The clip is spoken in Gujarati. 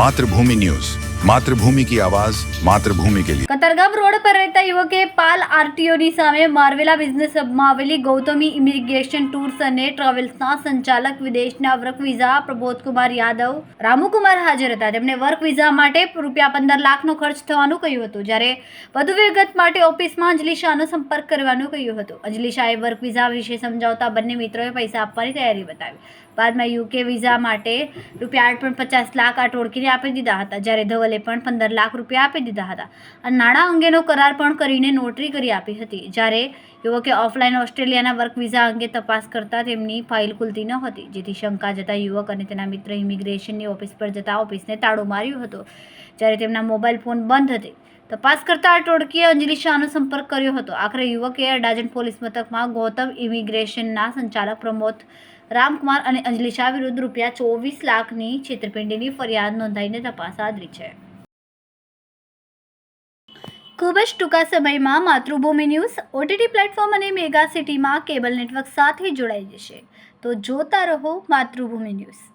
मातृभूमि न्यूज, मातृभूमि की आवाज मातृभूमि के लिए। કતારગામ રોડ પર રહેતા યુવકે પાલ આરટીઓની સામે મારવેલા બિઝનેસ હબમાં આવેલી ગૌતમી ઇમિગ્રેશન ટૂર્સ અને ટ્રાવેલ્સના સંચાલક વિદેશના વર્ક વિઝા પ્રબોધકુમાર યાદવ રામુકુમાર હાજર હતા. તેમણે વર્ક વિઝા માટે ₹15 લાખનો ખર્ચ થવાનું કહ્યું હતું, જ્યારે વધુ વિગત માટે ઓફિસમાં અંજલિ શાહનો સંપર્ક કરવાનું કહ્યું હતું. અંજલિ શાહે વર્ક વિઝા વિશે સમજાવતા બંને મિત્રોએ પૈસા આપવાની તૈયારી બતાવી. બાદમાં યુકે વિઝા માટે ₹8.50 લાખ આ ટોળકીને આપી દીધા હતા, જ્યારે ધવલે પણ ₹15 લાખ આપી દીધા હતા અને નાણાં અંગેનો કરાર પણ કરીને નોટરી કરી આપી હતી. જ્યારે યુવકે ઓફલાઈન ઓસ્ટ્રેલિયાના વર્ક વિઝા અંગે તપાસ કરતા તેમની ફાઇલ ખુલતી ન હતી, જેથી શંકા જતા યુવક અને તેના મિત્ર ઇમિગ્રેશનની ઓફિસ પર જતા ઓફિસને તાળું માર્યું હતું, જ્યારે તેમના મોબાઈલ ફોન બંધ હતી. તપાસ કરતા આ ટોળકીએ અંજલિ શાહનો સંપર્ક કર્યો હતો. આખરે યુવકે અડાજણ પોલીસ મથકમાં ગૌતમ ઇમિગ્રેશનના સંચાલક પ્રમોદ રામકુમાર અને અંજલિ શાહ વિરુદ્ધ ₹24 લાખની છેતરપિંડીની ફરિયાદ નોંધાઈને તપાસ આદરી છે. ખૂબ જ ટૂંકા સમયમાં માતૃભૂમિ ન્યૂઝ OTT પ્લેટફોર્મ અને મેગા સિટીમાં કેબલ નેટવર્ક સાથે જોડાઈ જશે. તો જોતા રહો માતૃભૂમિ ન્યૂઝ.